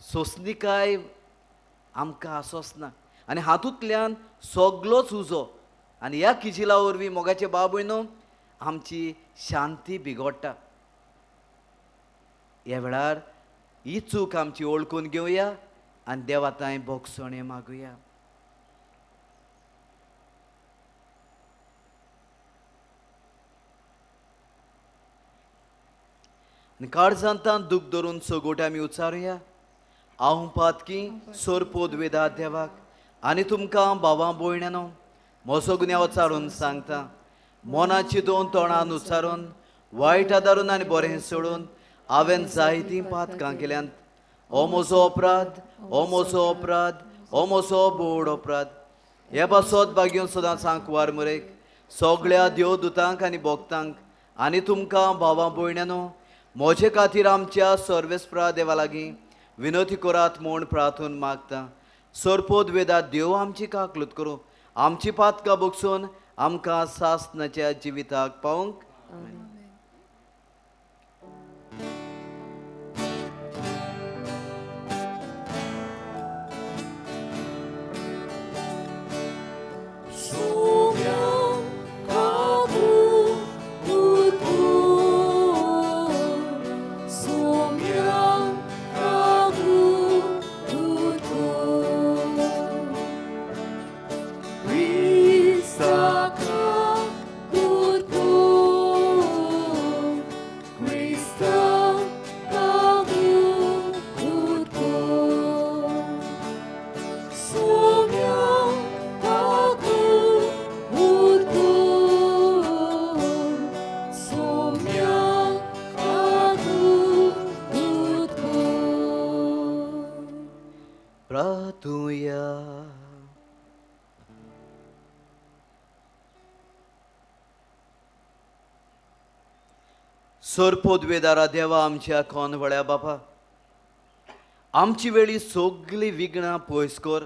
सोंसणीकाय आमकां आसोसना आनी हातूंतल्यान सगळोच उजो आनी ह्या किजिला वरवीं मोगाचे बाब न्हू आमची शांती बिगडटा. ह्या वेळार ही चूक आमची ओळखून घेवया आनी देवाताय बोगसोणें मागुया. आनी काळजांतान दूख धरून सोगोट आमी उचारुया. हांव पातकी सोरपोद वेदा देवाक आनी तुमकां भावां भयणांनो म्हजो गुन्यांव चारून सांगता. मोनाची दोन तोंडान उच्चारून वायट आदारून आनी बरें सोडून हांवें जायतीं पातकां केल्यांत. हो म्हजो अपराध, हो म्हजो अपराध, हो म्हजो बोड अपराध. हे पासत बागेवन सदां सांकवार मुरेक सगळ्या देवदूतांक आनी भक्तांक आनी तुमकां भावां भयणांनो म्हजे खातीर आमच्या सर्वेस्परा देवा लागीं विनोती करात म्हूण प्रार्थून मागता. सोरपोद वेदांत देव आमची काकलूत करूं आमची पातकां बोगसून आमकां सासणाच्या जिविताक पावूंक. प्रार्थूया. सोरपोद वेदारा देवा आमच्या कोनवळ्या बापा आमची वेळी सगळी विघ्नां पयस कर.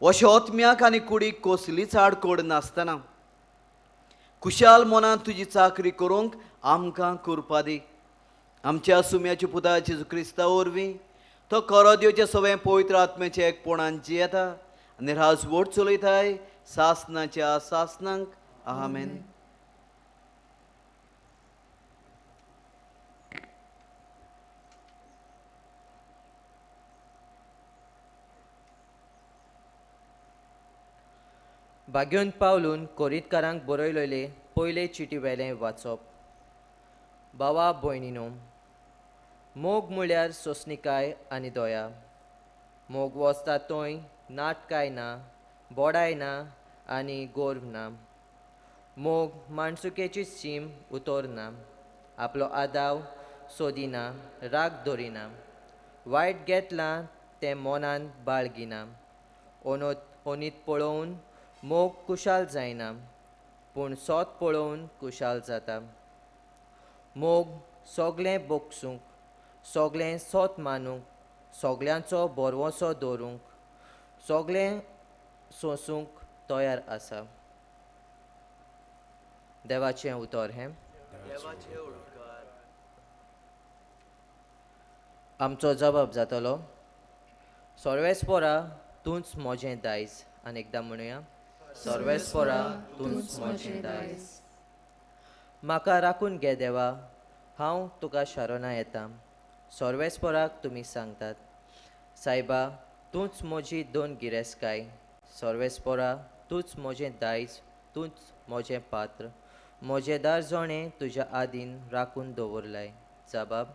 अशें ओतम्याक आनी कुडीक कसलीच आडकोड नासतना खुशाल मनान तुजी चाकरी करूंक आमकां कृपा दी. आमच्या सुम्याच्या पुता जेजू क्रिस्ता वरवीं तो करो दिवचे सगळें पवित्र आत्म्याचे एकपणान जियेता आनी राजवट चलयताय सासनाच्या सासनांक. आमेन. भाग्योन पावलून कोरीतकारांक बरयलेले पयले चिटी वेलें वाचप. भावा भयणीनो, मोग म्हळ्यार सोंसणीकाय आनी दया. मोग वचता थंय नाटकाय ना, बोडाय ना आनी गोर्व ना. मोग माणसुकेची सीम उतोरना, आपलो आदाव सोदिना, राग धरिना, वायट घेतलां तें मनान बाळगिना. ओनीत पळोवन मोग कुशाल जायना, पूण सोत पळोवन कुशाल जाता. मोग सोगलें बोगसूंक, सोगलें सोत मानूंक, सोगल्यांचो बोरवोसो दवरूंक, सोगलें सोंसूंक तयार आसा. देवाचें उतर हें. आमचो जबाब जातलो. सर्वेस्परा तूंच म्हजें दायज. आनी एकदां म्हणुया, सर्वेस्परा तूंच म्हजें दायज. म्हाका राखून घे देवा, हांव तुका शारोना येता. सर्वेस्पराक तुमी सांगतात, सायबा तूंच म्हजी दोन गिरेस्तकाय. सर्वेस्परा तूंच म्हजें दायज, तूंच म्हजें पात्र. म्हजें दार जोणें तुज्या आदीन राखून दवरलाय. जबाब,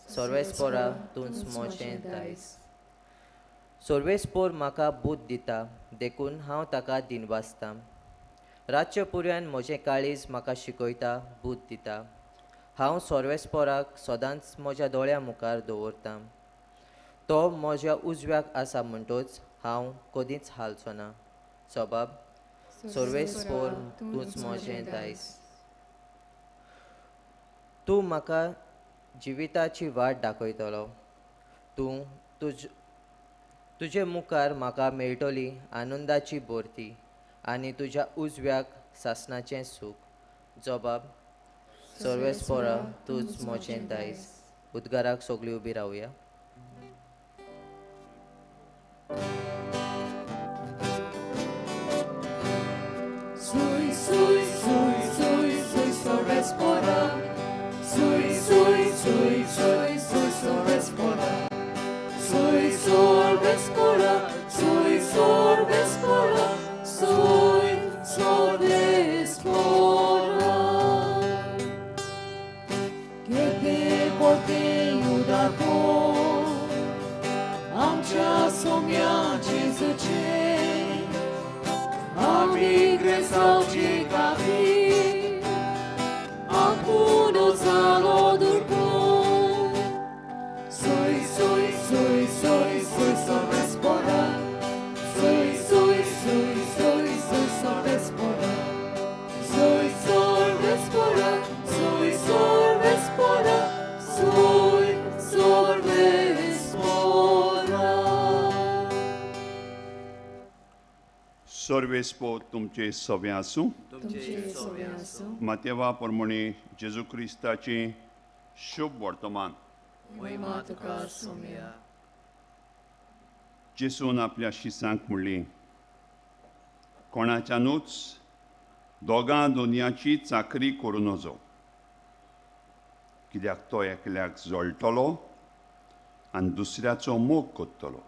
सर्वेस्परा तूंच म्हजें दायज. सर्वेस्पोर म्हाका बूद दिता, देखून हांव ताका दिनवासतां. रातचे पुर्यान म्हजें काळीज म्हाका शिकयता, बूद दिता. हांव सर्वेस्पोराक सदांच म्हज्या दोळ्या मुखार दवरतां. तो म्हज्या उजव्याक आसा म्हणटूच हांव कदींच हालचो ना. जबाब, सर्वेस्पोर तूंच म्हजें दायज. तूं म्हाका जिविताची वाट दाखयतलो. तूं तुजे मुखार म्हाका मेळटली आनंदाची बोरती आनी तुज्या उजव्याक सासणाचें सूख. जबाब, सर्वेस्परा तूंच म्हजें दायज. उद्गाराक सगळीं उबी रावया. Sui, sui, sui, sui, sui, sorvespora. Sui, sui, sui, sui, sui, sorvespora. Sui, sorvespora. Sui, sorvespora. Sui, sorvespora. Che te porteju darko, amcia somiaci zăcei. Ami gresau ci capi, acuno zalo durpo. Soi, soi, soi, soi, soi, sorvespora. Soi, soi, soi, soi, soi, sorvespora. Soi, sorvespora, soi, sorvespora, soi, sorvespora. सर्वेस्पो तुमचे सवे आसूं तुमचे सोबे आसूं. मातेवा प्रमाणे जेजू क्रिस्ताचे शुभ वर्तमान महिमा तुका सोम्या. जेसून आपल्या शिसांक म्हणली कोणाच्यानूच दोगां दोनयाची चाकरी करूं नजो कित्याक तो एकल्याक जळटलो आनी दुसऱ्याचो मोग कोत्तलो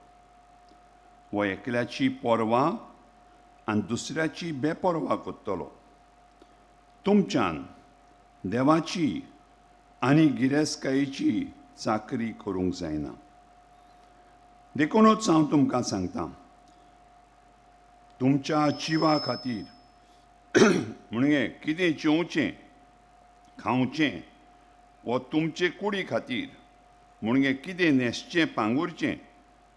वो एकल्याची परवा आनी दुसऱ्याची बेपरवा कोत्तलो तुमच्यान देवाची आनी गिरेस्तकायेची चाकरी करूंक जायना देखूनच हांव तुमकां सांगतां तुमच्या जिवा खातीर म्हणजे कितें जेवचें खावचें वो तुमचे कुडी खातीर म्हणजे कितें न्हेसचें पांगुरचें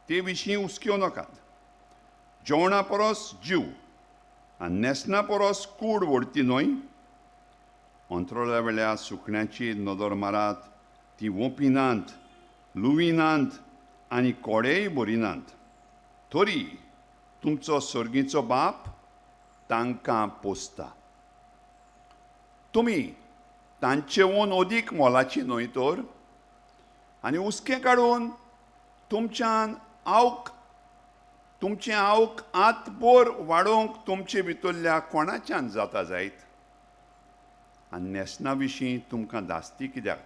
ते विशीं हुस्क्यो नाकात जेवणा परस जीव आनी न्हेसना परस कूड व्हरती न्हय अंथरुल्या वेळ्या सुकण्याची नदर मारात ती ओंपिनात लुविनात आनी कोडेय भरिनात तरी तुमचो सर्गीचो बाप तांकां पोसता तुमी तांचेवन अदीक मोलाची न्हय तर आनी उस्कें काडून तुमचें आवक आतभर वाडोवंक तुमचे भितरल्या कोणाच्यान जाता जायत आनी न्हेसना विशीं तुमकां धास्ती कित्याक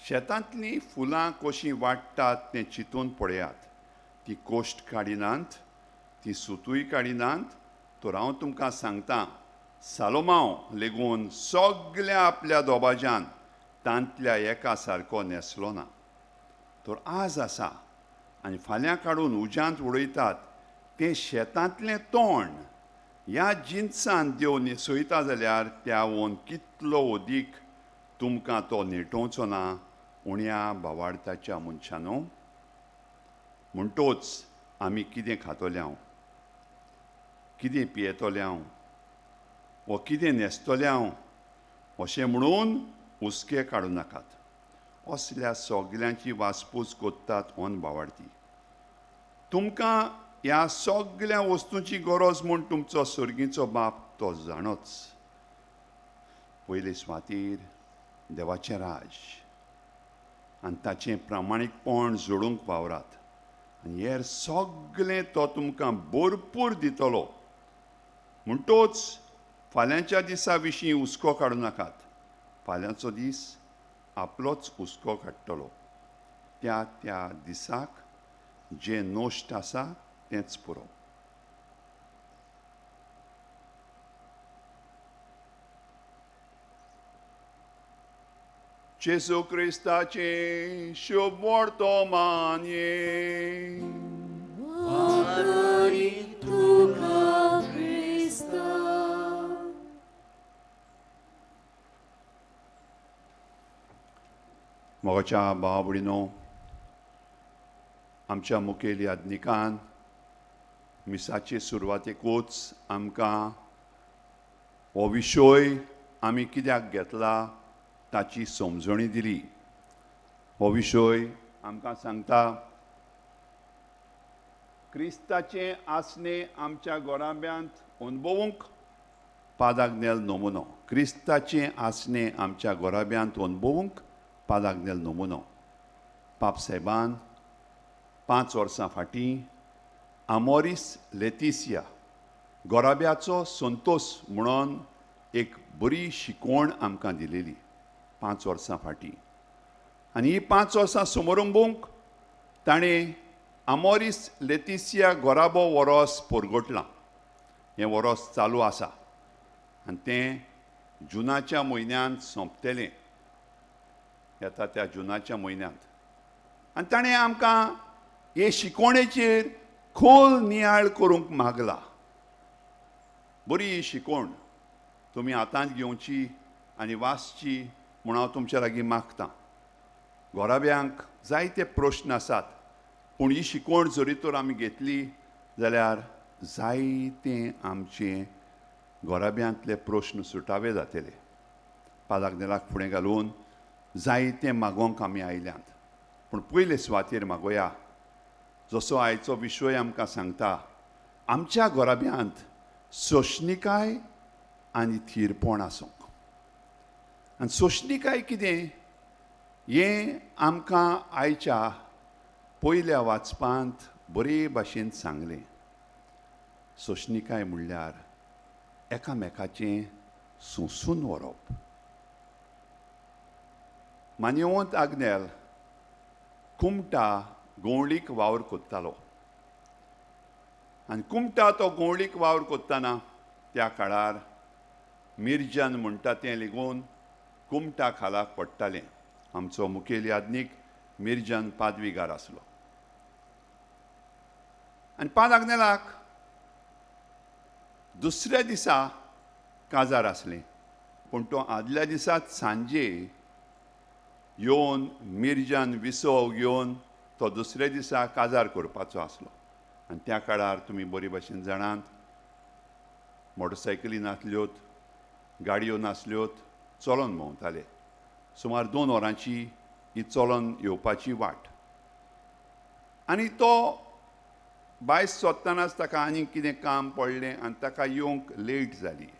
शेतांतलीं फुलां कशीं वाडटात तें चिंतून पळयात ती कोश्ट काडिनात ती सुतूय काडिनात तर हांव तुमकां सांगतां सालोमाव लेगून सगल्या आपल्या दोबाज्यान तांतल्या एका सारको न्हेसलो ना तर आज आसा आनी फाल्यां काडून उज्यांत उडयतात तें शेतांतलें तोंड ह्या जिन्सान देव न्हेसयता जाल्यार त्या वोन कितलो अदीक तुमकां तो निटोवचो ना उण्या भावार्थाच्या मनशानो म्हणटोच आमी कितें खातोल्यांव कितें पियेतोल्यांव वो कितें न्हेसतोल्यांव अशें म्हणून हुस्के काडूं नाकात असल्या सगल्यांची वासपूस कोत्तात ओन भावार्थी तुमकां ह्या सगल्या वस्तूंची गरज म्हूण तुमचो सर्गीचो बाप तो जाणोच पयले सुवातेर देवाचें राज आनी ताचें प्रामाणीकपण जोडूंक वावरात आनी हेर सगळें तो तुमकां भरपूर दितलो म्हणटोच फाल्यांच्या दिसा विशीं हुस्को काडूं नाकात फाल्यांचो दीस आपलोच हुस्को काडटलो त्या त्या दिसाक जें नोश्ट आसा तेंच पुरो जेसू क्रिस्ताचें शुभ वर्तमान ये Wakari tuka Krista. मोगाच्या भाव भयणीनो आमच्या मुखेल याज्ञिकान मिसाचे सुरवातेकूच आमकां हो विशय आमी कित्याक घेतला ताची समजणी दिली हो विशय आमकां सांगता क्रिस्ताचें आसणे आमच्या गोराब्यांत अणभवूंक पादाग्नेल नमुनो क्रिस्ताचें आसणे आमच्या गोराब्यांत अणभवूंक पादाग्नेल नमुनो पाप साहेबान 5 वर्सां फाटीं आमोरीस लेतिसिया गोराब्याचो संतोष म्हणून एक बरी शिकवण आमकां दिलेली 5 वर्सां फाटीं. आनी ही 5 वर्सां समारंभूंक ताणें आमोरीस लेतिसिया गोराबो वरोस परगटलां. हें वरोस चालू आसा आनी तें जुनाच्या म्हयन्यांत सोंपतलें. येता त्या जुनाच्या म्हयन्यांत. आनी ताणें आमकां हे शिकवणेचेर खोल नियाळ करूंक मागला. बरी शिकवण तुमी हातांत घेवची आनी वाचची म्हूण हांव तुमच्या लागीं मागतां. गोराब्यांक जायते प्रश्न आसात, पूण ही शिकवण जरी तर आमी घेतली जाल्यार जायते आमचे गोराब्यांतले प्रश्न सुटावे जातले. पादाक देलाक फुडें घालून जायते मागोवंक आमी आयल्यांत. पूण पयले सुवातेर मागोया. जसो आयचो विशय आमकां सांगता, आमच्या गोराब्यांत सोशणिकाय आनी थीरपण आसूंक. आनी सोशणिकाय कितें हें आमकां आयच्या पयल्या वाचपांत बरे भाशेन सांगलें. सोशणिकाय म्हणल्यार एकामेकाचें सोंसून व्हरप. मान्यवंत आग्नेल कुमटा गवळीक वावर कोत्तालो आनी कुमटा तो गवळीक वावर कोत्ताना त्या काळार मिर्जन म्हणटा तें लेगून कुमटा खालाक पडटालें. आमचो मुखेल यादनीक मिर्जन पादवीगार आसलो. आनी 5 आग्नेलाक दुसऱ्या दिसा काजार आसलें, पूण तो आदल्या दिसाच सांजे येवन मिर्जन विसव घेवन तो दुसऱ्या दिसा काजार करपाचो आसलो. आनी त्या काळार तुमी बरे भाशेन जाणात, मोटरसायकली नासल्योत, गाडयो नासल्योत, चलोन भोंवताले. सुमार 2 वरांची ही चलोन येवपाची वाट. आनी तो भायर सोदतानाच ताका आनीक कितें काम पडलें आनी ताका येवंक लेट जाली.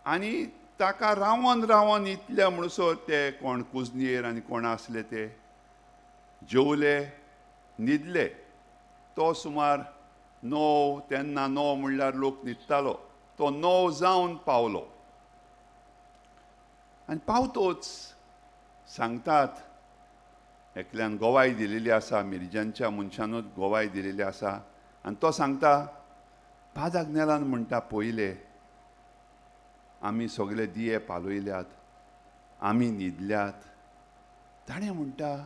आनी ताका रावन रावन इतल्या म्हणसर ते कोण कुजनीर आनी कोण आसले ते जेवले, न्हिदले. तो सुमार 9 तेन्ना 9 म्हणल्यार लोक न्हिदतालो. तो 9 जावन पावलो. आनी पावतोच सांगतात, एकल्यान गोवाय दिलेली आसा, मिर्जनच्या मनशानूच गोवाय दिलेली आसा. आनी तो सांगता, 5 आग्नेलान म्हणटा पयले आमी सगळे दिये पालयल्यात, आमी न्हिदल्यात. ताणें म्हणटा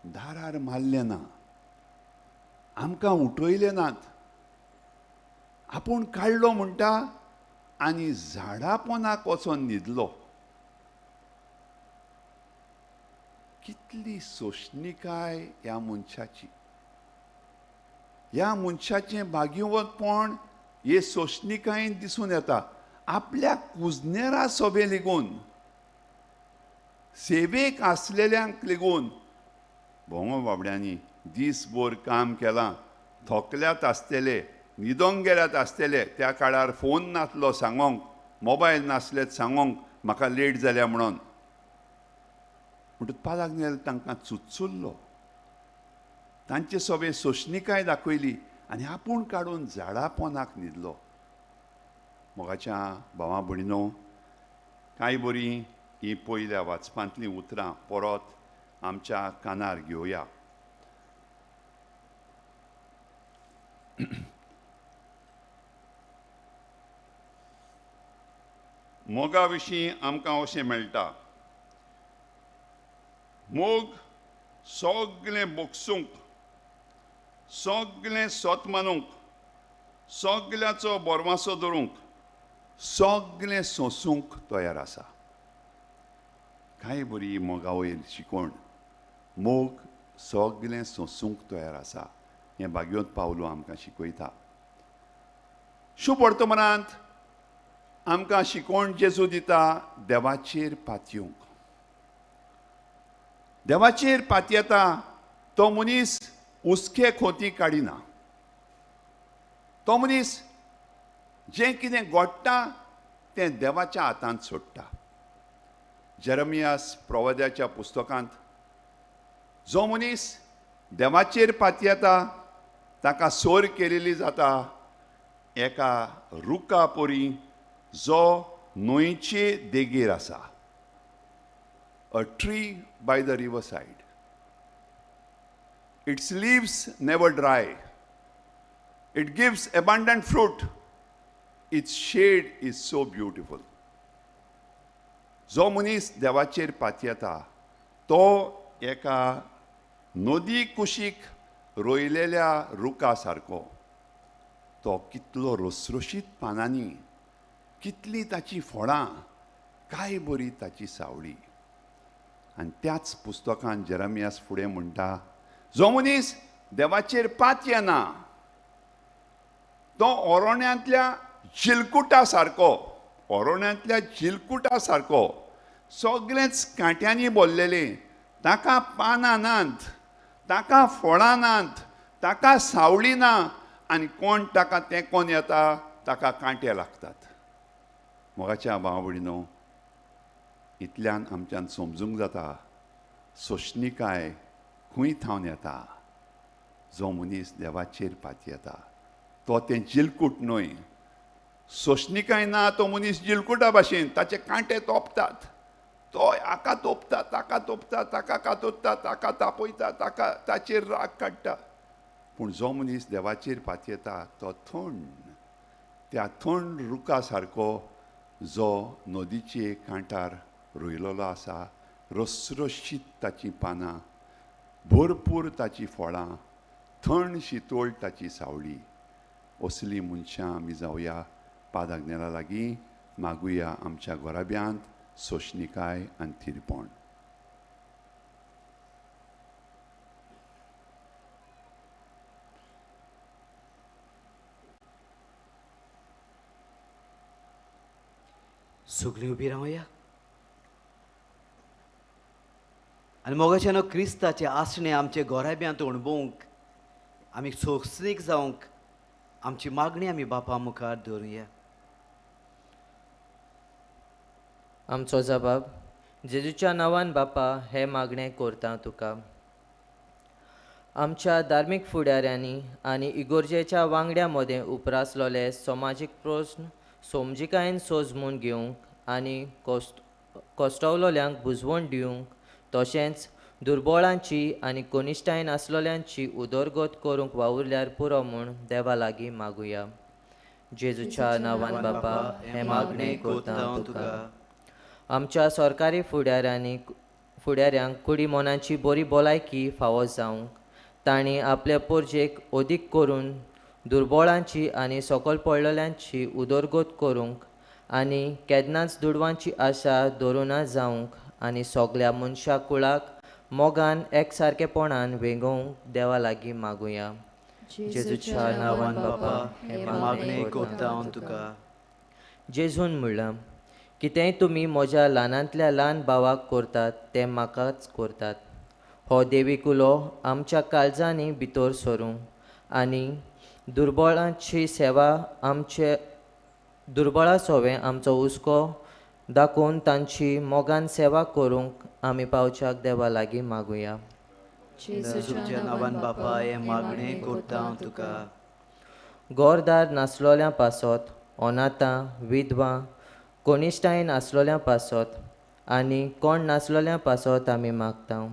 दारार मारलें ना, आमकां उठयले नात, आपूण काडलो म्हणटा आनी झाडा पोंदाक वचोन न्हिदलो. कितली सोशणिकाय ह्या मनशाची. ह्या मनशाचें भाग्यवंतपण हे सोशणिकायेन दिसून येता. आपल्या कुजनेरा सोबे लेगून, सेवेक आसलेल्यांक लेगून भोंवो बाबड्यांनी दीसभर काम केलां, थकल्यात आसतले, न्हिदोंक गेल्यात आसतले. त्या काळार फोन नासलो सांगोंक, मोबायल नासलेत सांगोंक म्हाका लेट जाल्या म्हणून. म्हणटूच 5 आग्नेल तांकां चुचुल्लो. तांचे सोबे सोशणिकाय दाखयली आनी आपूण काडून झाडा पोंदाक न्हिदलो. मोगाच्या भावां भयणीनो, कांय बरी ही पयल्या वाचपांतलीं उतरां परत आमच्या कानार घेवया. मोगा विशीं आमकां अशें मेळटा, मोग सगळें बोगसूंक, सगळें सोत मानूंक, सगळ्याचो बोरमासो धरूंक, सगळें सोंसूंक तयार आसा. कांय बरी मोगा वयर शिकवण. मोग सगळें सोंसूंक तयार आसा हें भाग्यवंत पावलो आमकां शिकयता. शुभ वर्तमानांत आमकां शिकवण जेजू दिता देवाचेर पातयेवंक. देवाचेर पातयेता तो मनीस उस्के खोती काडिना. तो मनीस जें कितें घडटा तें देवाच्या हातांत सोडटा. जेरमियास प्रवाद्याच्या पुस्तकांत जो मनीस देवाचेर पातयेता ताका सोर केलेली जाता एका रुखा पोरी जो न्हंयचे देगेर आसा. A tree by the river said. Its leaves never dry. It gives abundant fruit. Its shade is so beautiful. जो मनीस देवाचेर पातयेता तो एका नदी कुशीक रोयलेल्या रुखा सारको. तो कितलो रसरशीत पानांनी, कितली ताची फळां, काय बरी ताची सावळी. आनी त्याच पुस्तकान जेरेमियास फुडें म्हणटा, जो मनीस देवाचेर पातयेना तो ओरोण्यांतल्या चिलकुटा सारको, ओरोण्यांतल्या चिलकुटा सारको, सगळेंच कांट्यांनी भरलेलें. ताका पानां नात, ताका फळां नात, ताका सावळी ना, आनी कोण ताका तेंकोन येता ताका कांटे लागतात. मोगाच्या भाव भयणीनो, इतल्यान आमच्यान समजूंक जाता सोंसणिकाय खंय थावन येता. जो मनीस देवाचेर पातयेता तो तें जिलकूट न्हय. सोंसणिकाय ना तो मनीस जिलकुटा भाशेन ताचे कांटे तोपतात. तो हाका तोपता, ताका तोपता, ताका कातोत्ता, ताका तापयता, ताका ताचेर राग काडटा. पूण जो मनीस देवाचेर पातयेता तो थंड, त्या थंड रुखा सारको जो नदीचे कांठार रोयलेलो आसा. रसरशीत ताची पानां, भरपूर ताची फळां, थंड शितोळ ताची सावळी. असली मनशां आमी जावया. पादाज्ञाला लागीं मागुया आमच्या गोराब्यांत सोंसणिकाय आनी थिरपण. सगळीं उबी रावया आनी मोगाच्यान क्रिस्ताचे आसणे आमचे गोराब्यांत अणभवूंक आमी सोंसणीक जावंक आमची मागणी आमी बापा मुखार दवरुया. आमचो जबाब. जेजूच्या नांवान बापा हे मागणें करता तुका. आमच्या धार्मीक फुडाऱ्यांनी आनी इगोर्जेच्या वांगड्या मदें उपरासलोले समाजीक प्रस्न समजिकायेन सोजमून घेवंक आनी कोश्टवलोल्यांक बुजवण दिवंक, तशेंच दुर्बळांची आनी कोनिश्टायेन आसलोल्यांची उदरगत करूंक वावुरल्यार पुरो म्हूण देवा लागीं मागुया. जेजूच्या नांवान बापा हे मागणें करता हांव तुका. आमच्या सरकारी फुडाऱ्यांक कुडी मोनाची बरी भलायकी फावो जावंक, तांणी आपल्या पोरजेक अदीक करून दुर्बळांची आनी सकयल पडलेल्यांची उदरगत करूंक आनी केन्नाच दुडवांची आशा दवरुना जावंक आनी सगळ्या मनशा कुळाक मोगान एकसारकेपणान वेंगोवंक देवा लागीं मागुया. जेजूच्या नांवान बापा हे मागणें करता हांव तुका. जेजून म्हणलां, कितेंय तुमी म्हज्या ल्हानांतल्या ल्हान भावाक करतात तें म्हाकाच करतात. हो देविकुलो आमच्या काळजांनी भितर सरूं आनी दुर्बळांची सेवा आमचे दुर्बळा सोवें आमचो हुस्को दाखोवन तांची मोगान सेवा करूंक आमी पावच्याक देवा लागीं मागुया. जेजूच्या नांवान बापा हे मागणें करता हांव तुका. गोरदार नासलोल्या पासत, अनाथां, विधवां, कोनिश्टायेन आसलोल्या पासत आनी कोण नासलोल्या पासत आमी मागता.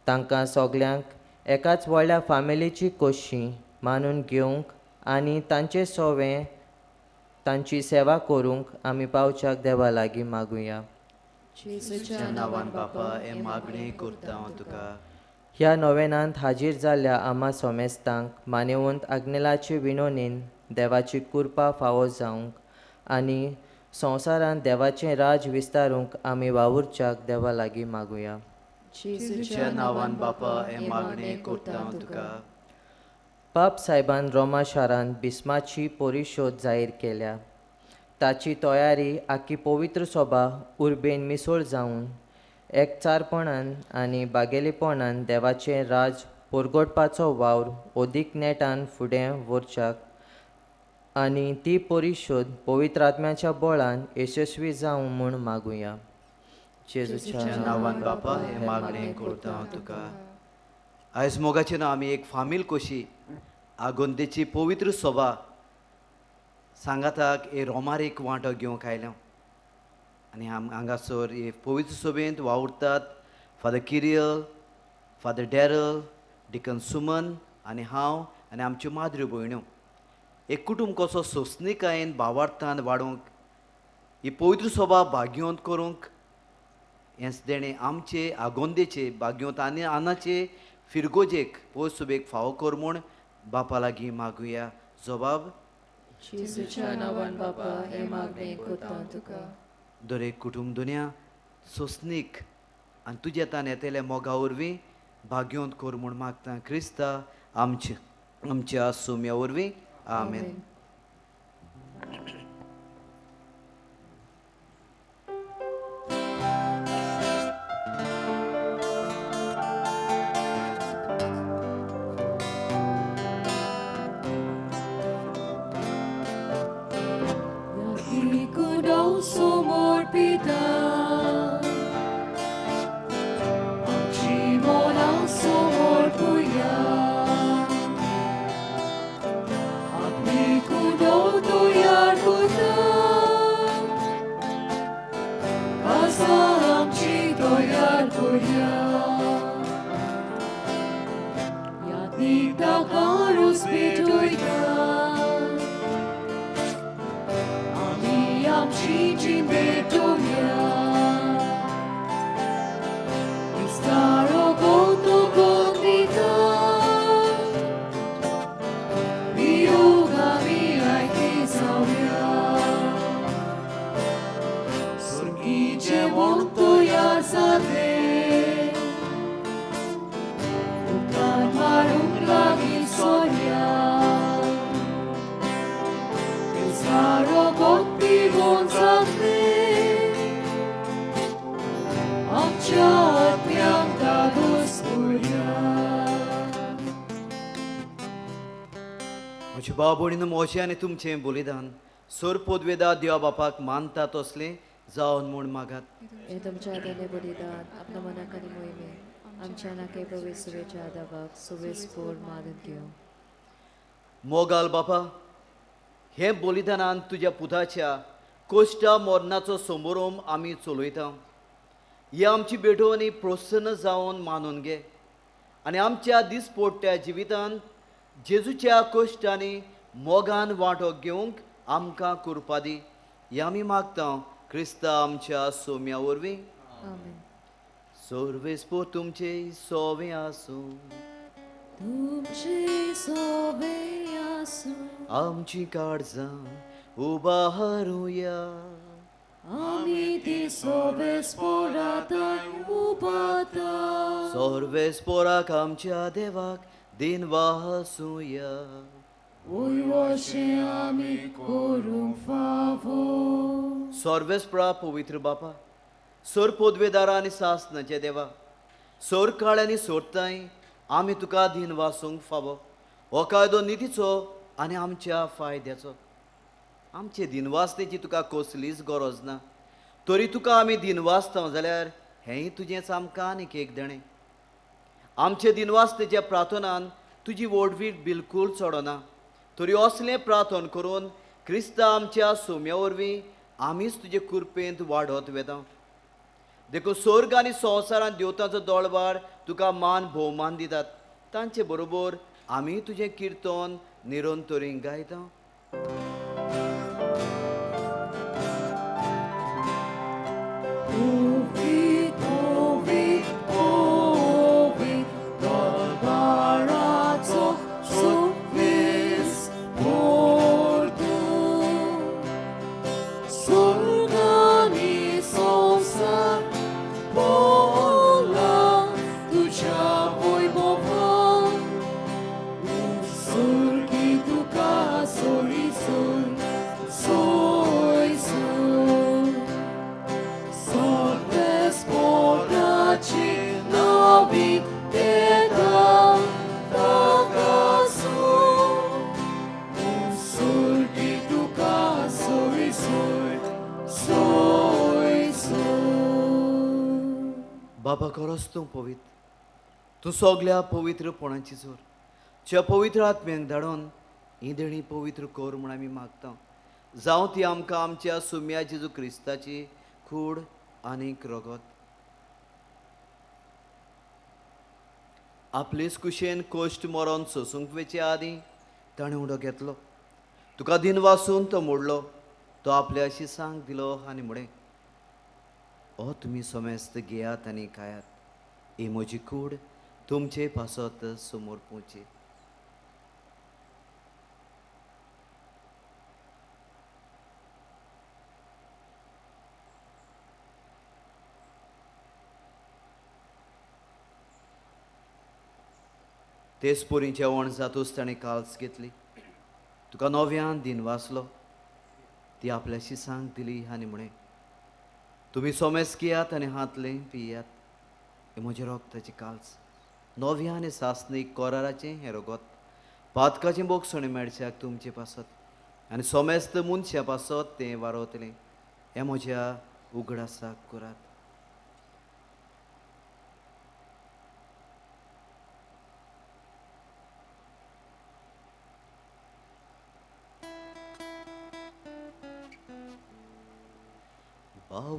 तांकां सगल्यांक एकाच व्हडल्या फामिलीची कशी मानून घेवंक आनी तांचे सोवें तांची सेवा करूंक आमी पावच्याक देवा लागीं मागुया. जेजूच्या नांवान बापा हे मागणें करता हांव तुका. ह्या नोवेनांत हाजीर जाल्ल्या आमा सोमेस्तांक मानेवंत आग्नेलाचे विणोनेन देवाची कृपा फावो जावंक आनी संवसारांत देवाचें राज विस्तारूंक आमी वावुरच्याक देवा लागीं मागुया. जेजूच्या नांवान बापा हे मागणें करता हांव तुका. पाप सायबान रोमा शारांत बिस्माची परिशोध जाहीर केल्या. ताची तयारी आख्खी पवित्र सभा उर्बेन मिसळ जावन एकचारपणान आनी बागेलीपणान देवाचें राज परगटपाचो वावर अदीक नेटान फुडें व्हरच्याक आनी ती परिशोध पवित्र आत्म्याच्या बळान यशस्वी जावं म्हूण मागुया. जेजूच्या नांवान बापा हे मागणें करता हांव तुका. आयज मोगाचें आमी एक फामील कशी आगोंदेची पवित्र सभा सांगाताक हे रोमारीक वांटो घेवंक आयल्या आनी हांगासर हे पवित्र सभेंत वावुरतात father किरियल, father Daryl, deacon Suman आनी हांव आनी आमच्यो माद्र्यो भयण्यो. एक कुटुंब कसो सोंसणीकायेन भावार्थान वाडोवंक ही पवित्र सभा भाग्योंत करूंक हेंच देणे आमचे आगोंदेचे भाग्योंत आनी आनाचे फिरगोजेक पवित्र सभेक फावो कर म्हूण बापा लागीं मागुया. जबाब जेजूच्या नांवान बापा हे मागणे कोता तुका. दरेक कुटुंब दुनिया सोंसणीक आनी तुज्या तान येतेल्या मोगा वरवीं भाग्योंत कर म्हूण मागता क्रिस्ता आमच्या सोम्या वरवीं. आमेन. Ikudaw sumurpita Chimona sumurpuya Ikudaw tuyar kuta Kasam chitoyar kuya Yatnik takarus pitoyta Amcicim betonia Staro goto gondita Viuga mia kisavia Surgice monto yarsate Utan marung lagi soria Staro gotti gonzate Amcia pianta doscuria म्हज्या भाव भयणीनो मोशे आनी तुमचें बलिदान सोर पोदवेदा देवा बापाक मानता तसलें जावन म्हूण मागात. हे तुमच्या हाताने बलिदान आपल्या मनाक आनी मोहिमे आमच्या नाके प्रवेश सुवेच्या आदाबाक सुवेस पोर मारून घेऊ. मोगाल बापा हे बलिदानान तुज्या पुताच्या कोश्टा मोरणाचो समारोम आमी चलयता. ही आमची बेटोवणी प्रसन्न जावन मानून घे आनी आमच्या दिसपोट्ट्या जिवितांत जेजूच्या कोश्टांनी मोगान वांटो घेवंक आमकां कृपा दी. हें आमी मागता क्रिस्ता आमच्या सोम्या वरवीं. आमेन. सर्वेस्पोर तुमचे सोवे आसूं तुमचे सोबे आसूं आमची काळजां उबारूया. आमी ती सोबेस पोराताय उबाता सर्वेस्पोराक आमच्या देवाक दिनवासूया. वयवशे आमी करूंक फावो. सर्वेस्परा पवित्र बापा सोर पोदवेदारा आनी सासनाचे देवा सोर काळ आनी सोरताय आमी तुका दिन वासूंक फावो. हो कायदो नितीचो आनी आमच्या फायद्याचो. आमचे दिनवासतेची तुका कसलीच गरज ना. तरी तुका आमी दिनवासता जाल्यार हेंय तुजेंच आमकां आनीक एक देणें. आमचे दिनवासतेच्या प्रार्थनान तुजी वोडवीट बिलकूल चडना. तरी असलें प्रार्थन करून क्रिस्ता आमच्या सोम्या वरवीं आमीच तुजे कृपेंत वाडत वेता. देखून स्वर्ग आनी संवसारांत देवताचो दोळबार तुका मान भोवमान दितात. तांचे बरोबर आमी तुजें किर्तन निरंतरीं गायता. Ovid, Ovid, Ovid, dolbaraco suvis portu. Surgani sonsar pola, tuja vojvovan. Surgi tuka sori sor, soi sor. Sortes poraci novi teta takasu. Surgi tuka sori sor, soi sor. बाबा खरोच तूं पवित्र. तूं सगल्या पवित्रपणाची जोर. च्या पवित्र आत्म्यांक धाडून ही देणी पवित्र कोर म्हूण आमी मागता. जावं ती आमकां आमच्या सुम्या जेजू क्रिस्ताची कूड आनीक रगत. आपलेच कुशेन कोश्ट मरोन सोसूंक वेचे आदीं ताणें उडो घेतलो. तुका दिन वासून तो मोडलो. तो आपल्या शिसांक दिलो आनी म्हणे, ओ तुमी सोमेस्त घेयात आनी खायात. ही म्हजी कूड तुमचे पासत समोर पोवची. तेच पोरी जेवण जातूच ताणें काल्स घेतली. तुका नव्यान दिन वाचलो. ती आपल्या शिसांक दिली आनी म्हणे, तुमी सोमेस घेयात आनी हातले पियात. हे म्हजे रोगताची काल्स. नव्या आनी सासणीक कोराराचें हें रगत पातकाचें बोगसणें मेळच्याक तुमचे पासत आनी सोमेस्त मनशा पासत तें वारोतलें. हें म्हज्या उगडासाक करात.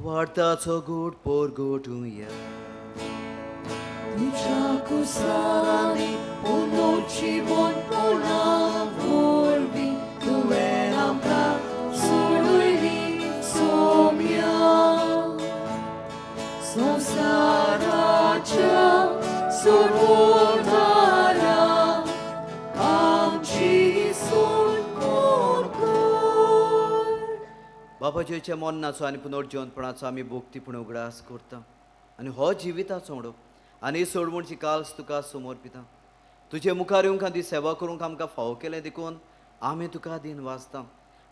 वाडताचो गोड पोरगोटूया. Tuccia cusani, unoci von pona vorbi, tu amca, sului somia. Sonsaracia, sorvotara, amci sun corcor. बापाच्या मोन्नाचो आनी पुनर्जीवनपणाचो आमी भोगतीपण उगडास करता आनी हो जिविताचो ओडो आनी सोडवणची काल्स तुका समोर पिता. तुजे मुखार येवंक आनी ती सेवा करूंक आमकां फावो केलें देखून आमी तुका दिन वाचता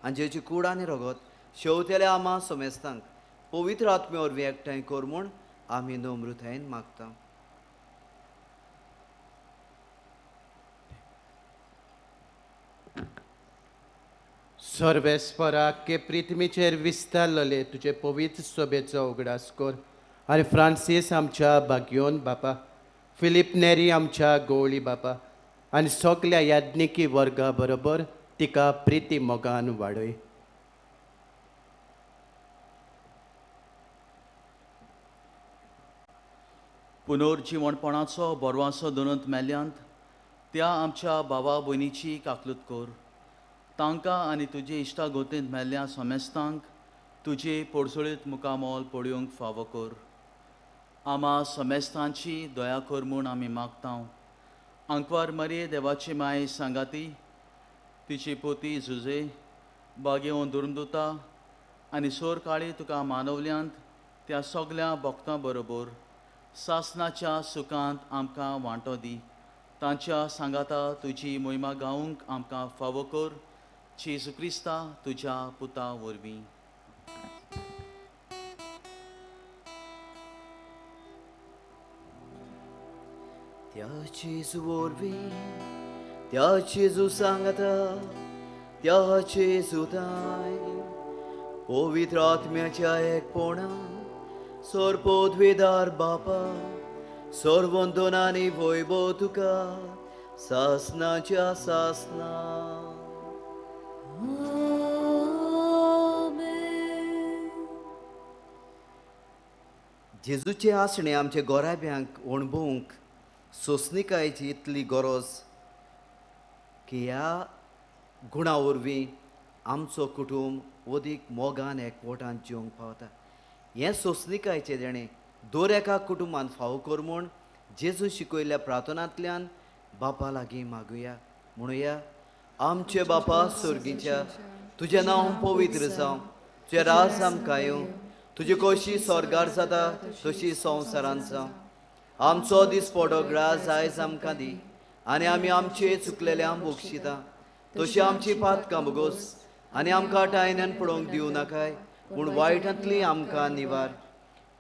आनी जेची कूड आनी रगत शेवतेल्या आमा सोमेस्तांक पवित्र आत्मे वरवीं एकठांय कर म्हूण आमी नम्रतायेन मागता. सर्वेस्परा के प्रिथमीचेर विस्तारलेले तुजे पवित्र सोबेचो उगडास कर. आनी फ्रांसीस आमच्या बाग्योन बापा, फिलीप नेरी आमच्या गवळी बापा आनी सगल्या याज्ञिकी वर्गा बरोबर तिका प्रिती मोगान वाडय. पुनर्जीवणपणाचो बरवासो दोनूत मेल्यांत त्या आमच्या भावा भयणीची काकलूत कर. तांकां आनी तुजे इश्टा गोतेंत मेल्ल्या सोमेस्तांक तुजे पडसळीत मुखामोल पडूंक फावो कर. आमा सोमेस्तांची दया कर म्हूण आमी मागता. आंकवार मरे देवाची माय सांगाती, तिची पोती झुजे, बागेवन दुर्मदुता आनी सोर काळी तुका मानवल्यांत त्या सगल्या भक्तां बरोबर सासणाच्या सुखांत आमकां वांटो दी. तांच्या सांगाता तुजी मोहिमा गावंक आमकां फावो कर. जेजू क्रिस्ता तुज्या पुता वरवीं. त्या जेजू वरवीं, त्या जेजू सांगाता, त्या जेजू दाय पवित्र आत्म्याच्या एकपणान सोरपोद्वेदार बापा सोरवंदन आनी वैभव तुका सासणाच्या सासना. जेजूचे आसणे आमचे गोराब्यांक अणभवूंक सोंसणिकायेची इतली गरज की ह्या गुणा वरवीं आमचो कुटूंब अदीक मोगान एकवटान जिवंक पावता. हें सोंसणिकायेचें देणें दर एका कुटुंबान फावो कर म्हूण जेजू शिकयल्ल्या प्रार्थनांतल्यान बापा लागीं मागुया. म्हणुया, आमचे बापा स्वर्गीच्या, तुजें नांव पवित्र जावं, तुजें राज आमकां येवं, तुजी कशी स्वर्गार जाता तशी संवसारांत जावं. आमचो दिसपडो ग्रास आयज आमकां दी आनी आमी आमचे चुकलेल्यांक बक्षिता तशी आमची पातकां बोगोस आनी आमकां टायण्यान पडोवंक दिवं नाकाय, पूण वायटांतली आमकां निवार.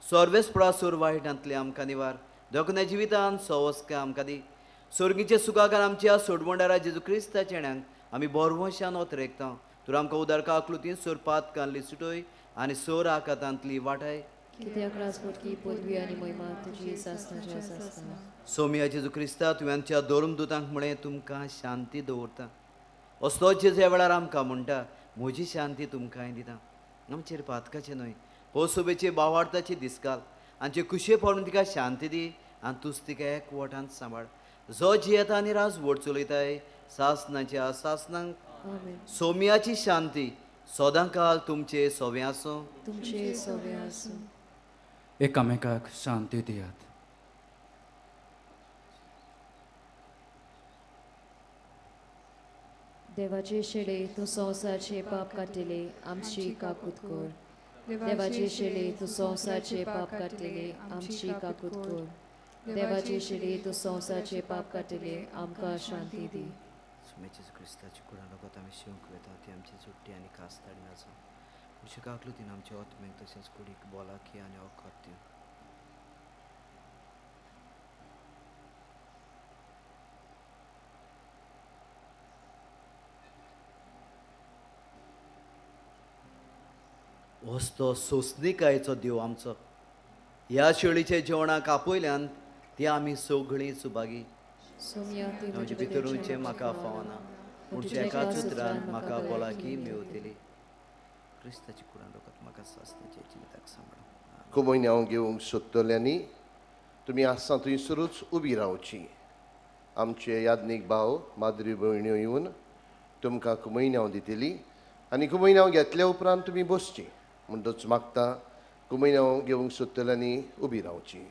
सर्वेस्परासूर वायटांतली आमकां निवार. दोगण्या जिवितान सवस्का आमकां दी. स्वर्गीचे सुखाकार आमच्या सोडवंडारा जेजू क्रिस्ताच्या चेड्यांक आमी बोरवशान ओतरेकता. तर आमकां उदार काकलुतीन सोर पातकांतली सुटय आनी सोर आकातांतली वाटाय. कित्याक राजपुटकी पदवी आनी महिमा तुजी सासणाची आसता सोम्या जेजू क्रिस्ता तुवें आमच्या दोरम दुतांक म्हळें तुमकां शांती दवरता असलो जेजू ह्या वेळार आमकां म्हणटा म्हजी शांती तुमकांय दिता आमचेर पातकाचें न्हय पोसोबेचे बावार्थाची दिसकाल आमचे कुशे पडून तिका शांती दी आनी तूंच तिका एकवटांत सांबाळ जो जियेता आनी राज व्हड चलयताय सासनाच्या सासनांक आमेन सोम्याची शांती सदांकाल तुमचे सोवे आसूं तुमचे सवे आसूं एकामेकाक शांती दियात देवाचे शेळे तूं संवसारचे पाप काटिले आमची काकूत कर देवाचे शेळे तूं संवसारचे पाप काटिले आमची काकूत कर देवाचे शेळे तूं संवसारचे पाप काटिले आमकां शांती दी सोम्याचे क्रिस्ताची कुडा लोकात आमी शिवंक वेता ती आमची सुट्टी आनी कास्ताडी नाचो म्हणजे काकलुतीन आमच्या ओतमेक तशेंच कुडीक बोलाकी आनी अवकात दिवन वस्तो सोंसणीकायेचो देव आमचो ह्या शेळीचे जेवणाक आपयल्यान ती आमी सगळीं सुभागी सोम्या ती म्हणजे भितरूचे म्हाका फावना पुढच्या एकाच उतरान म्हाका बोलाकी मेवतली क्रिस्ताची कुरान लोकात म्हाका सासण्याचे जिविताक सांबाळ कोमयन्याव घेवंक सोदतल्यांनी तुमी आसा थंयसरूच उबी रावची आमचे याज्ञीक भाव माद्री भयण्यो येवन तुमकां कुमयन्याव दितली आनी कुमयन्याव घेतल्या उपरांत तुमी बसची म्हणटच मागता कुमयन्याव घेवंक सोदतल्यांनी उबी रावची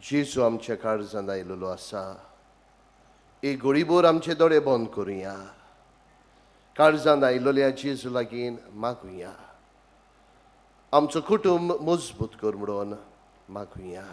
जेजू आमच्या काळजांत आयिल्लो आसा एक गोळीबोर आमचे दोळे बंद करुया काळजांत आयिल्ल्या जेजू लागीं मागुया आमचो कुटुंब मजबूत कर म्हणून मागुया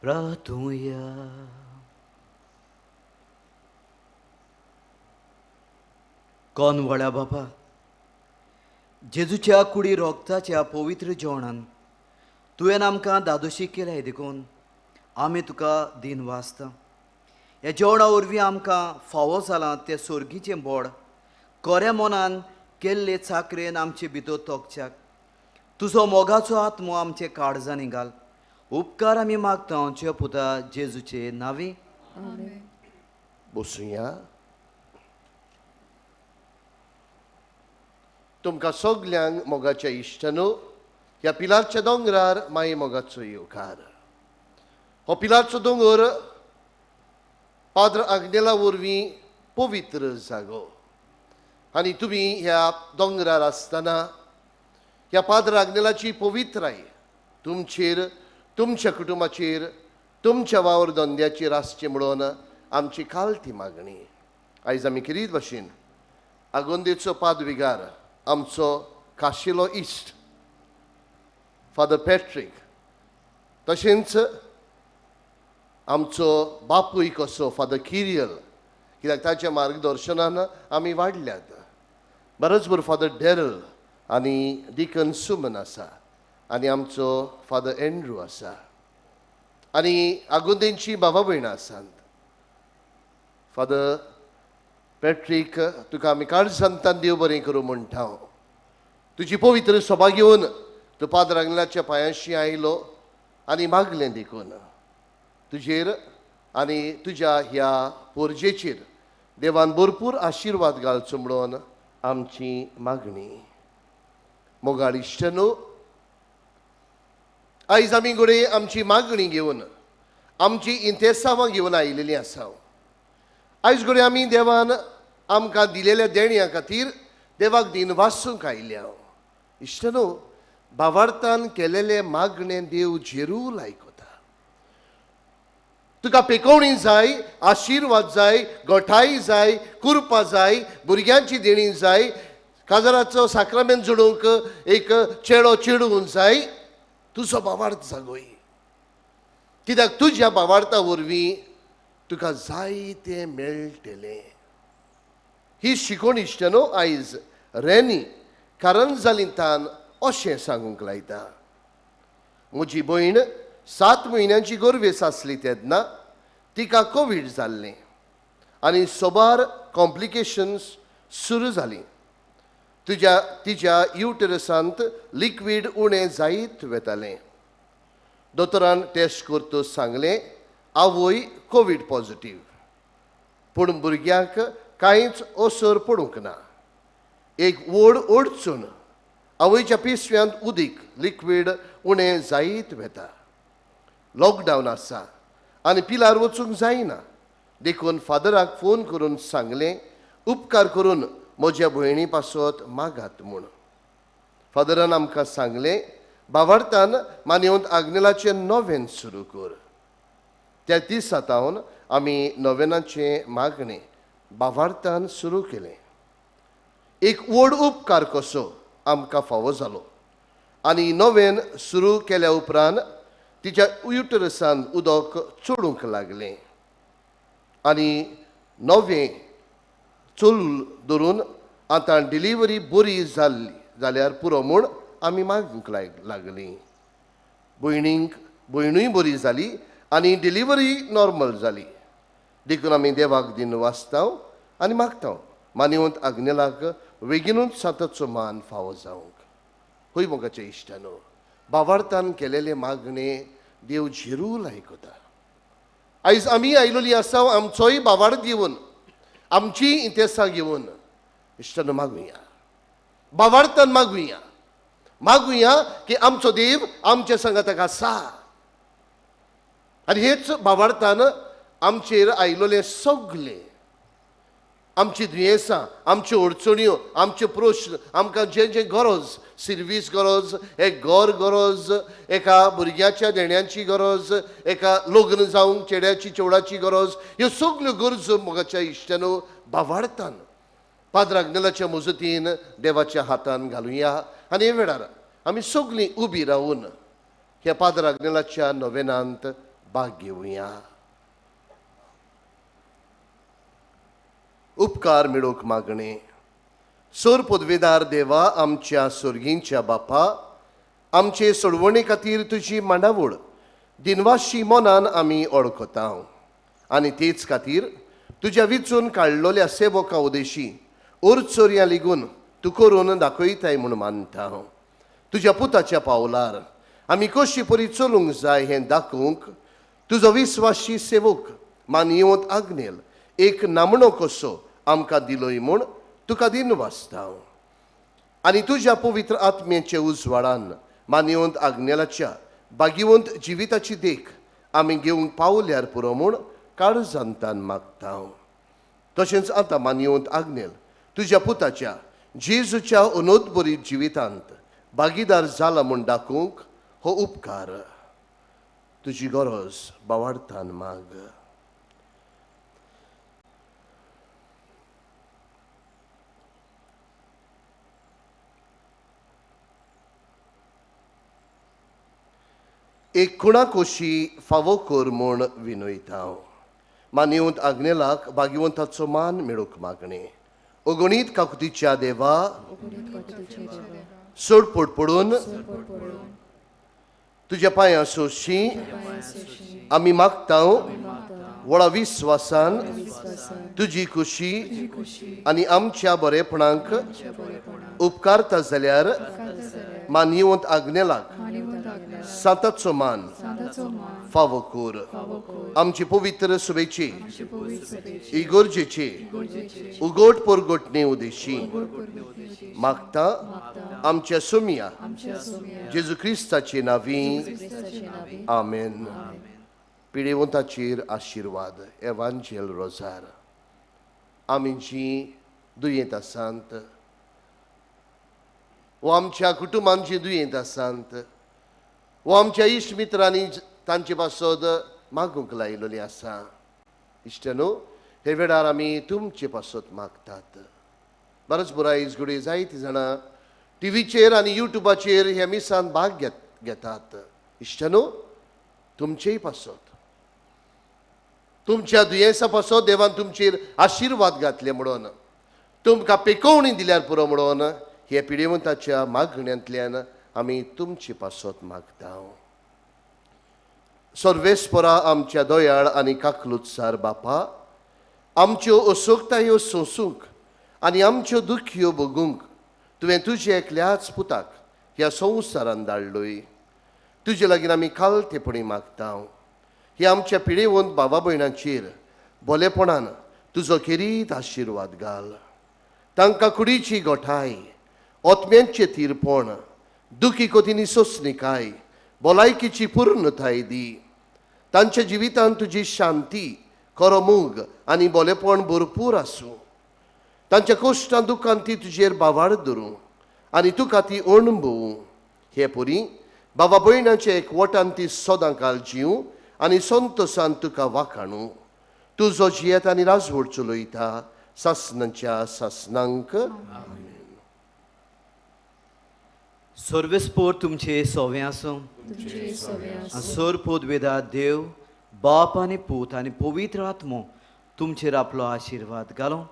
प्रार्थूया कोण व्हड्या बापा जेजूच्या कुडी रोगताच्या पवित्र जेवणान तुवें आमकां दादोशी केल्या देखून आमी तुका दिन वाचता ह्या जेवणा वरवीं आमकां फावो जालां तें सोर्गीचें बोड कोऱ्या मोनान केल्ले चाकरेन आमचे भितर तोगच्याक तुजो मोगाचो आत्मो आमचे काळजांनी घाल. उपकार आमी मागता तुज्या पुता जेजूचे नांवी. आमेन. बसूया. तुमकां सगल्यांक मोगाच्या इश्टानो ह्या पिलारच्या दोंगरार माई मोगाचो येवकार. हो पिलारचो दोंगर पाद्र आग्नेला वरवीं पवित्र जागो आनी तुमी ह्या दोंगरार आसतना ह्या पाद्र आग्नेलाची पवित्राय तुमचेर तुमच्या कुटुंबाचेर तुमच्या वावर धंद्याचेर आसचे म्हणून आमची खालती मागणी. आयज आमी किरीत भाशेन आगोंदेचो पादविगार आमचो खाशेलो इश्ट फादर पॅट्रीक तशेंच आमचो बापूय कसो फादर किरियल कित्याक ताच्या मार्गदर्शनान आमी वाडल्यात. बरोचभर फादर डॅरल आनी डिकन सुमन आसा आनी आमचो फादर एंड्रू आसा आनी आगोंदेंची बाबा भयणां आसात. फादर पॅट्रीक तुका आमी काळजांतान देव बरें करूं म्हणटा. तुजी पवित्र सभा घेवन तूं पाद्र आग्नेलाच्या पांयांशी आयलो आनी मागलें देखून तुजेर आनी तुज्या ह्या पोरजेचेर देवान भरपूर आशिर्वाद घालचो म्हणून आमची मागणी. मोगाळ इश्टनो, आयज आमी घोडे आमची मागणी घेवन आमची इंतेसांवां घेवन आयिल्लीं आसा. आयज घोडे आमी देवान आमकां दिलेल्या देण्या खातीर देवाक दिन वासूंक आयल्या. इश्टनो, भावार्थान केलेले मागणे देव झेरूल आयकता. तुका पेकोवणी जाय, आशिर्वाद जाय, गोठाई जाय, कुरपा जाय, भुरग्यांची देणी जाय, काजराचो साक्रामेंत जोडूंक एक चेडो चेडून जाय, तुजो भावार्थ जागोय. कित्याक तुज्या भावार्था वरवीं तुका जाय तें मेळटलें. ही शिकोवण इश्टनो आयज रेनी कारंजालींतान अशें सांगूंक लायता. म्हजी भयण 7 म्हयन्यांची गोरवेस आसली तेन्ना तिका कोवीड जाल्लें आनी सोबार कॉम्प्लिकेशन्स सुरू जालीं. तिच्या युटरसांत लिक्वीड उणें जायत वेतालें. दोतोरान टेस्ट करतच सांगलें आवय कोवीड पॉझिटीव, पूण भुरग्याक कांयच असर पडूंक ना. एक वड ओडचून आवयच्या पिशव्यांत उदीक लिक्वीड उणें जायत वेता. लॉकडावन आसा आनी पिलार वचूंक जायना देखून फादराक फोन करून सांगलें उपकार करून म्हज्या भयणी पासत मागात म्हूण. फादरान आमकां सांगलें भावार्थान मानेवंत आग्नेलाचें नोवेन सुरू कर. त्या दिसा सावन आमी नोवेनाचें मागणें भावार्थान सुरू केलें. एक व्हड उपकार कसो आमकां फावो जालो आनी नोवेन सुरू केल्या उपरांत तिच्या युटरसान उदक चोडूंक लागलें आनी नोवें चोल धरून आतां डिलिव्हरी बरी जाल्ली जाल्यार पुरो म्हूण आमी मागूंक लागलीं. भयणूय बरी जाली आनी डिलिव्हरी नॉर्मल जाली देखून आमी देवाक दिन वाचतांव आनी मागतांव मानेवंत आग्नेलाक बेगिनूच साताचो मान फावो जावंक. हय मोगाचे इश्टानो, भावार्थान केलेले मागणे देव झेरूल आयकता. आयज आमी आयलोली आसा आमचोय भावार्थ घेवन आमची इंतेसां घेवन इश्टानो मागुया, भावार्थान मागुया. मागुया की आमचो देव आमच्या संगताक आसा आनी हेच भावार्थान आमचेर आयलोले सगळे आमची दुयेंसां, आमच्यो अडचण्यो, आमचे प्रश्न, आमकां जे गरज, सर्वीस गरज, एक घर गरज, एका भुरग्याच्या देण्यांची गरज, एका लग्न जावंक चेड्याची चेवडाची गरज, ह्यो सगल्यो गरजो मोगाच्या इश्टानो भावार्थान पाद्र आग्नेलाच्या मुजतीन देवाच्या हातान घालुया. आनी हे वेळार आमी सगळीं उबी रावन ह्या पाद्र आग्नेलाच्या नोवेनांत भाग घेवया. उपकार मेळोवंक मागणे. सोर पदवेदार देवा, आमच्या सोर्गींच्या बापा, आमचे सोडवणे खातीर तुजी मांडावळ दिनवाशी मनान आमी ओळखता. आनी तेच खातीर तुज्या विचून काडलोल्या सेवकां उदेशी ओर चोरयां लेगून तूं करून दाखयताय म्हूण मानता हांव. तुज्या पुताच्या पावलार आमी कशी परी चलूंक जाय हें दाखोवंक तुजो विस्वासी सेवक मानियोत आग्नेल एक नामणो कसो आमकां दिलोय म्हूण तुका दिनवासता हांव. आनी तुज्या पवित्र आत्म्याचे उजवाडान मानियोंत आग्नेलाच्या भागिवंत जिविताची देख आमी घेवंक पावल्यार पुरो म्हूण काळजांतान मागता हांव. तशेंच आतां मानियोंत आग्नेल तुज्या पुताच्या जेजूच्या अनोदबरीत जिवितांत भागीदार जाला म्हूण दाखोवंक हो उपकार तुजी गरज बावार्थान माग. एक खुणा कोशी फावो कर म्हूण विनयता हांव. मानियोंत आग्नेलाक भागिवंताचो मान मेळूंक मागणे. अगणीत काकुतीच्या देवा सोडपड पडून तुज्या पांयां सोशी आमी मागता व्हडा विस्वासान तुजी खुशी आनी आमच्या बरेपणांक उपकारता जाल्यार मानियोंत आग्नेलाक साताचो मान फावो कर. आमचे पवित्र सुबेचे इगोर्जेचे उगोट परगोटणे उदेशी मागता आमच्या सोमिया जेजू क्रिस्ताचे नावी आमेन. पिडेवंताचेर आशिर्वाद. एवांजेल रोजार. आमी जीं दुयेंत आसात वो आमच्या कुटुंबान जीं दुयेंत आसात वो आमच्या इश्ट मित्रांनी तांचे पासत मागूंक लायिल्ली आसा. इश्टनो हे वेळार आमी तुमचे पासत मागतात. बरेच बुरायज घडये जायतीं जाणां टीव्हीचेर आनी युट्यूबाचेर हे मिसान भाग घेतात. इश्टनो तुमचेय पासत तुमच्या दुयेंसा पासत देवान तुमचेर आशिर्वाद घातले म्हणून तुमकां पेकोवणी दिल्यार पुरो म्हणून हे पिडेवंताच्या मागण्यांतल्यान आमी तुमचे पासत मागता. सर्वेस्परा आमच्या दोयाळ आनी काकलुत्सार बापा आमच्यो असोगतायो सोंसूंक आनी आमच्यो दुख्यो भोगूंक तुवें तुजे एकल्याच पुताक ह्या संवसारान धाडलोय. तुजे लागीं आमी खालतेपणी मागता. हे आमच्या पिडेवंत भावा भयणांचेर भलेपणान तुजो खेरीत आशिर्वाद घाल. तांकां कुडीची गोठाय ओतम्यांचे तीरपण दुखी कोतींनी सोंसणिकाय भलायकेची पूर्णताय दी. तांच्या जिवितांत तुजी शांती खरो मोग आनी भलेपण भरपूर आसूं. तांच्या कश्टां दुखांत ती तुजेर बावाड धरूं आनी तुका ती अणभवूं. हे पुरी बाबा भयणाचे एकवटान ती सदां काल जिवूं आनी संतोशान तुका वाखाणू. तुजो जियेत आनी राजवट चलयता सासनांच्या सासनांक. सर्वेस्पोर तुमचे सोवे आसूं. सोरपोद वेदा देव बाप आनी पूत आनी पवित्र आत्मो तुमचेर आपलो आशिर्वाद घालो.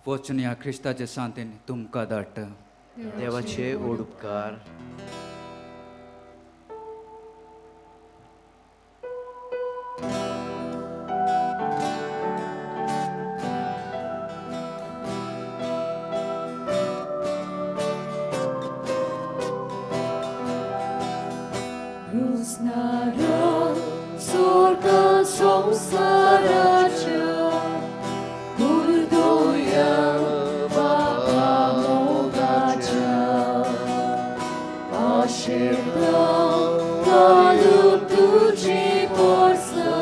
वचन ह्या क्रिस्ताच्या शांतीन तुमकां धाडटा. देवाचे ओड उपकार. Rusnara sorga संसाराच्या दुर्दोया बाबा मोगाच्या आशीर्वाद घालून तुझी पोरसा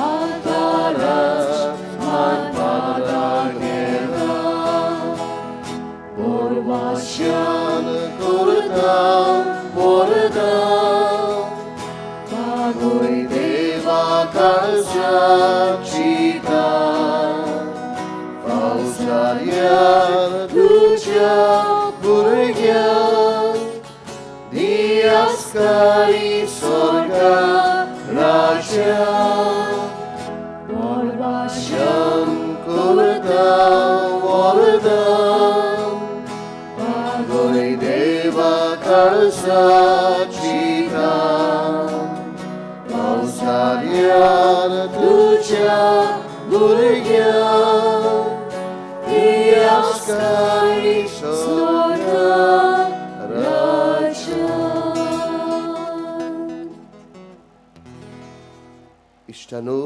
आकाराच मानपादा गेला बोरवाशान करता Borda Magui deva calza cita Fausaria duja burgia Diaskari sorga raja Borvasham kurda warda Magui deva calza वाचिता संसार्यान तुझ्या भुरग्यांक तिरस्कारी सोडा राज्य. इश्टानो